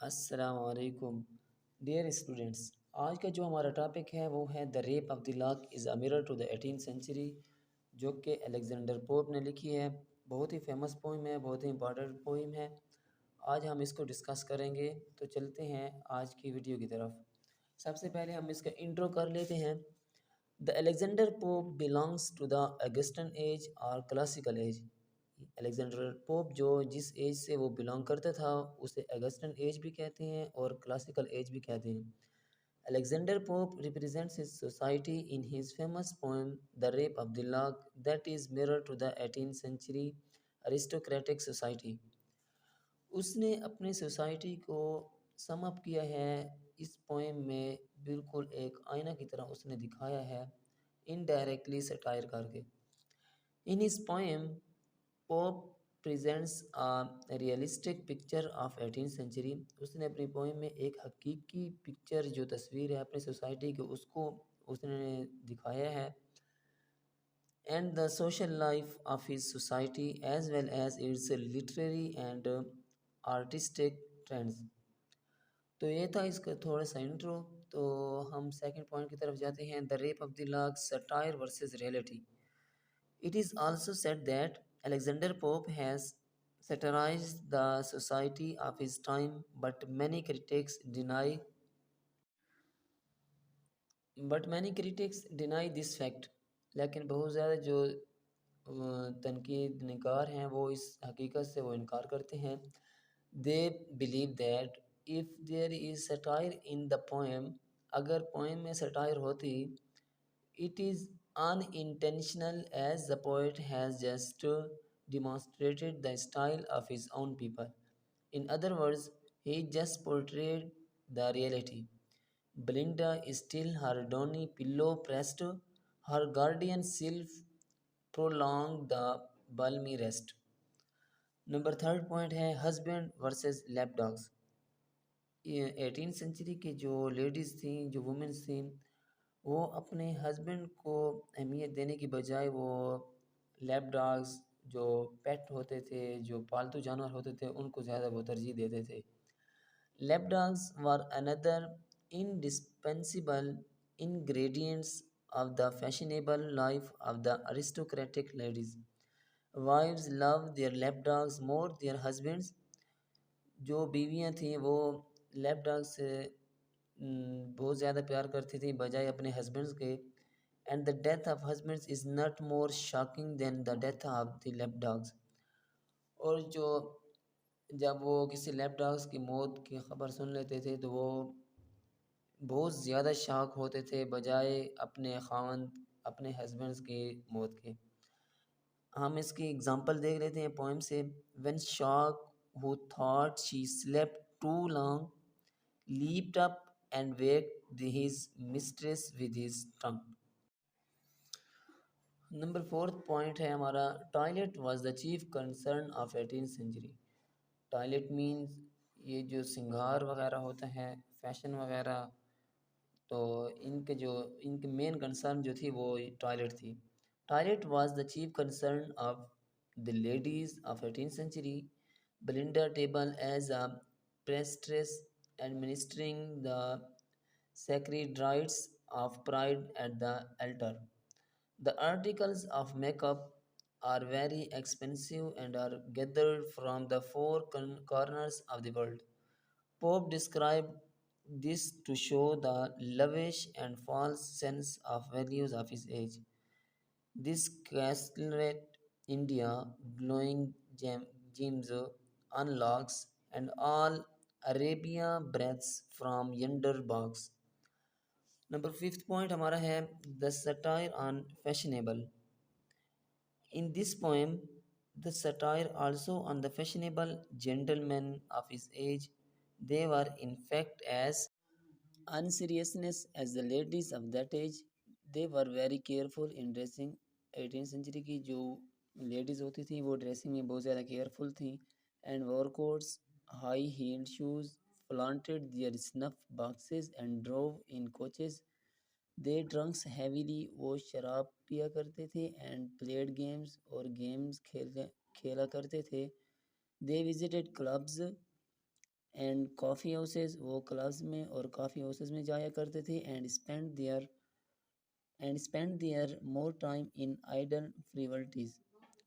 अस्सलामुअलैकुम dear students. आज का जो हमारा टॉपिक है वो है the rape of the lock is a mirror to the 18th century, जो कि अलेक्जेंडर पोप ने लिखी है। बहुत ही फेमस पोइम है, बहुत ही इंपॉर्टेंट पोइम है। आज हम इसको डिस्कस करेंगे, तो चलते हैं आज की वीडियो की तरफ। सबसे पहले हम इसका इंट्रो कर लेते हैं। The Alexander Pope belongs to the Augustan age और क्लासिकल एज। अलेक्जेंडर पोप जो जिस एज से वो बिलोंग करता था उसे अगस्टन एज भी कहते हैं और क्लासिकल एज भी कहते हैं। Alexander Pope represents his society in his famous poem The Rape of the Lock, that is mirror to the 18th century aristocratic society. उसने अपने सोसाइटी को सम अप किया है इस पोएम में, बिल्कुल एक आईना की तरह उसने दिखाया है, इनडायरेक्टली सटायर करके। In his poem Pope presents a realistic picture of 18th century. उसने अपनी पोएम में एक हकीकी पिक्चर, जो तस्वीर है अपनी सोसाइटी की, उसको उसने दिखाया है। And the social life of his society as well as its literary and artistic trends. तो ये था इसका थोड़ा सा इंट्रो। तो हम सेकंड पॉइंट की तरफ जाते हैं, the rape of the lock, satire versus reality. It is also said that Alexander Pope has satirized the society of his time, but many critics deny this fact. लेकिन बहुत ज़्यादा जो तनकीद निगार हैं वो इस हकीकत से वो इनकार करते हैं। They believe that if there is satire in the poem, अगर पोएम में सटायर होती, it is unintentional, as the poet has just demonstrated the style of his own people. In other words, he just portrayed the reality. Belinda is still her downy pillow pressed, her guardian sylph prolonged the balmy rest. Number third point है husband versus लैपडॉग्स। ये 18th century की जो ladies थी, जो women's थी, वो अपने husband को अहमियत देने की बजाय वो लैप डॉग्स, जो पेट होते थे, जो पालतू जानवर होते थे, उनको ज़्यादा वो तरजीह देते थे। Lap dogs were another indispensable ingredients of the fashionable life of the aristocratic ladies. Wives love their lapdogs more their husbands. जो बीवियां थीं वो लैपडॉग से बहुत ज़्यादा प्यार करती थी बजाय अपने हस्बैंड्स के। And the death of husbands is not more shocking than the death of the lapdogs. और जो जब वो किसी लैपडॉग्स की मौत की खबर सुन लेते थे तो वो बहुत ज़्यादा शॉक होते थे बजाय अपने खावंद, अपने हस्बैंड्स की मौत के। हम इसकी एग्जांपल देख लेते हैं पोएम से। When Shock who thought she slept too long leaped up and waked his mistress with his tongue. Number fourth point है हमारा, toilet was the chief concern of 18th century. Toilet means ये जो सिंगार वगैरह होता है, fashion वगैरह, तो इनके मेन कंसर्न जो थी वो टॉयलेट थी। Toilet was the chief concern of the ladies of 18th century. Belinda table as a priestess administering the sacred rites of pride at the altar. The articles of makeup are very expensive and are gathered from the four corners of the world. Pope described this to show the lavish and false sense of values of his age. This castellate India, glowing gems, unlocks, and all Arabia breaths from yonder box. Number fifth point हमारा है the satire on fashionable. In this poem the satire also on the fashionable gentlemen of his age. They were in fact as unseriousness as the ladies of that age. They were very careful in dressing। 18th century की जो ladies होती थी वो dressing में बहुत ज़्यादा careful थी। And wore coats, high heeled shoes, flaunted their snuff boxes and drove in coaches. They drunks heavily, वो शराब पिया करते थे। एंड प्लेड गेम्स, और गेम्स खेला करते थे। They visited clubs and coffee houses, वो क्लब्स में और कॉफ़ी हाउसेस में जाया करते थे and spend their more time in idle frivolities.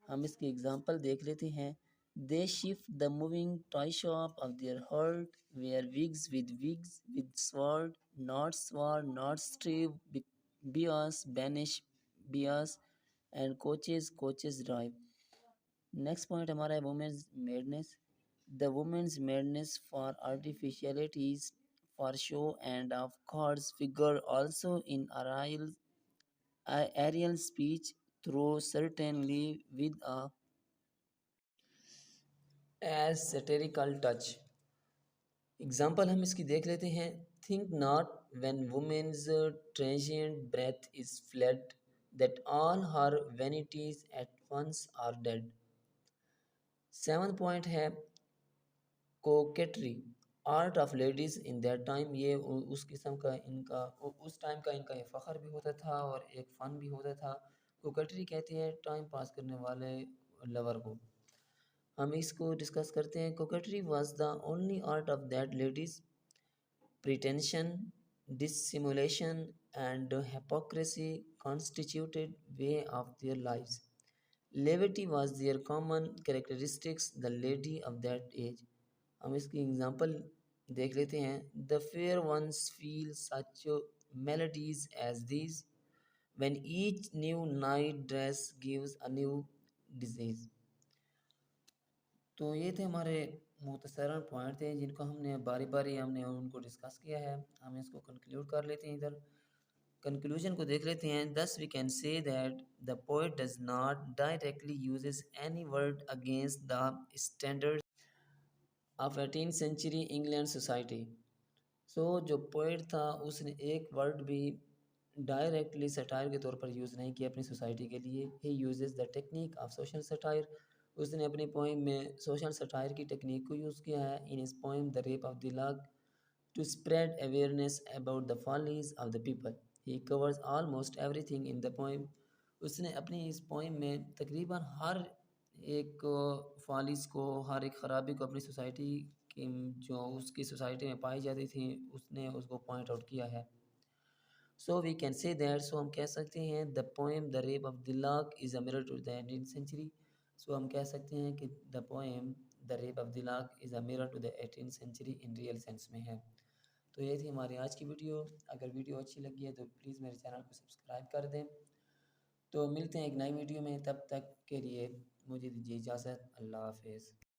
हम इसकी एग्जांपल देख लेते हैं। They shift the moving toy shop of there hurt where wigs with sword not strive bears banish bears and coaches drive. Next point हमारा है women's madness. The women's madness for artificialities for show and of course figure also in aerial speech through certainly with a as satirical touch। Example हम इसकी देख लेते हैं। Think not when women's transient breath is fled that all her vanities at once are dead. Seven point है coquetry, art of ladies in that time. ये उस किस्म का इनका उस टाइम का इनका ये फ़ख्र भी होता था और एक फ़न भी होता था। कोकेटरी कहते हैं टाइम पास करने वाले लवर को। हम इसको डिस्कस करते हैं। Coquetry was the only art of that ladies pretension, dissimulation, and hypocrisy constituted way of their lives. Levity was their common characteristics, the lady of that age। हम इसकी example देख लेते हैं। The fair ones feel such melodies as these when each new night dress gives a new disease। तो ये थे हमारे मुख्तसरन point थे जिनको हमने बारी बारी हमने उनको डिस्कस किया है। हम इसको कंक्लूड कर लेते हैं। इधर कंक्लूजन को देख लेते हैं। Thus we can say that the poet does not directly uses any word against the standards of 18th century England society. So जो पोइट था उसने एक वर्ड भी डायरेक्टली सटायर के तौर पर यूज़ नहीं किया अपनी सोसाइटी के लिए। He uses the technique of social satire. उसने अपनी पोइम में सोशल सटायर की टेक्निक को यूज़ किया है। In his poem the rape of the log to spread awareness about the follies of the people. He covers almost everything in the poem. उसने अपनी इस पोइम में तकरीबन हर एक फॉलीज को, हर एक ख़राबी को अपनी सोसाइटी की जो उसकी सोसाइटी में पाई जाती थी उसने उसको पॉइंट आउट किया है। So we can say that, so हम कह सकते हैं the poem the rape of the lock is a mirror to the 18th century. So हम कह सकते हैं कि the poem the rape of the lock is a mirror to the 18th century in real sense में है। तो ये थी हमारी आज की वीडियो। अगर वीडियो अच्छी लगी है तो प्लीज़ मेरे चैनल को सब्सक्राइब कर दें। तो मिलते हैं एक नई वीडियो में, तब तक के लिए मुझे दीजिए इजाज़त। अल्लाह हाफिज़।